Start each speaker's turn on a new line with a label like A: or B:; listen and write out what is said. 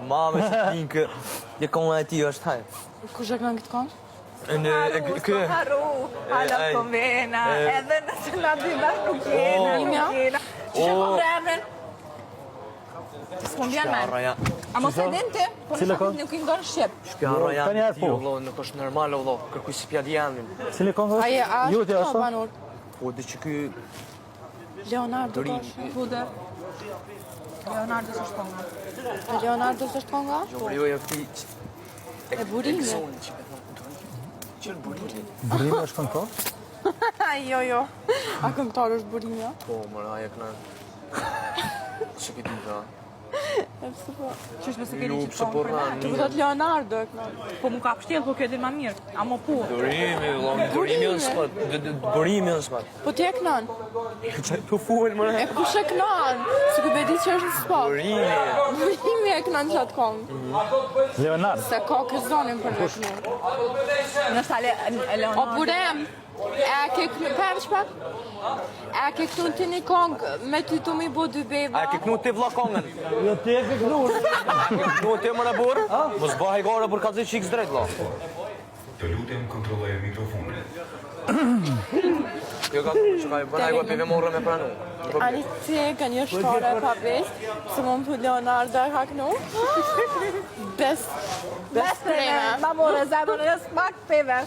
A: Mame që t'in kë, je kona e ti është hajë.
B: Kush e kënë këtë kënë?
A: Kë?
C: Hala komena, edhe nëse na dyma nuk jena. Që po vremen? S'po mbjen men. A mos e din ti? Po në faktit nuk i ngon shqip.
A: Shpjarra janë ti, vlo, nuk është normal, vlo, kërkuj si pjadi jamin.
D: Cili këngë është?
B: Aje, a
D: Juti
B: është
D: ashtu?
B: banur?
A: Po, dhe që ky...
B: Leonardo kosh.
C: Bude. Leonardo s'është konga.
B: Leonardo s'është konga?
A: Gjomërio e këti...
B: E burimi.
A: Qërë burimi?
D: Burimi është këngëtor?
B: Jo. A këngëtar është burimi, jo?
A: Po, mëra, aje këna... Që këti ka...
C: Qysh nëse keni
A: Ju
C: që
A: pëse
C: të
A: po
C: konë për
A: rranë.
B: Që thot Leonardo e këna.
C: Po mu ka pështjel, po kjo din ma mirë. Amo po.
A: Burimi, vlo, burimi në spat. Burimi në spat.
B: Po ti e kënan?
A: Të full, mëra.
B: E kush e kënan? Se ku bedi që është në spot.
A: Burimi.
B: Burimi e kënan qatë kongë.
D: Leonard.
B: Se ka këzonin për në kënu.
C: Nështë ale
B: O
C: Leonardo.
B: burem, e ke kënu, për shpak? E ke kënu të një kongë me ty të mi bo dy beba?
A: A ke knu ti vla kongën?
D: Jo ti e ke kënu.
A: Knu ti më në burë? Mos bëhaj gore për ka zi qikës drejt, vla.
E: Të lutem kontrolloje mikrofonin.
A: Jo ka që ka i bëna i pive morë me pranu.
B: Ani ti e ka një shtore pa besh, se më më Leonardo e ka kënu? Best prema.
C: Ma more, zemër, e smak peve.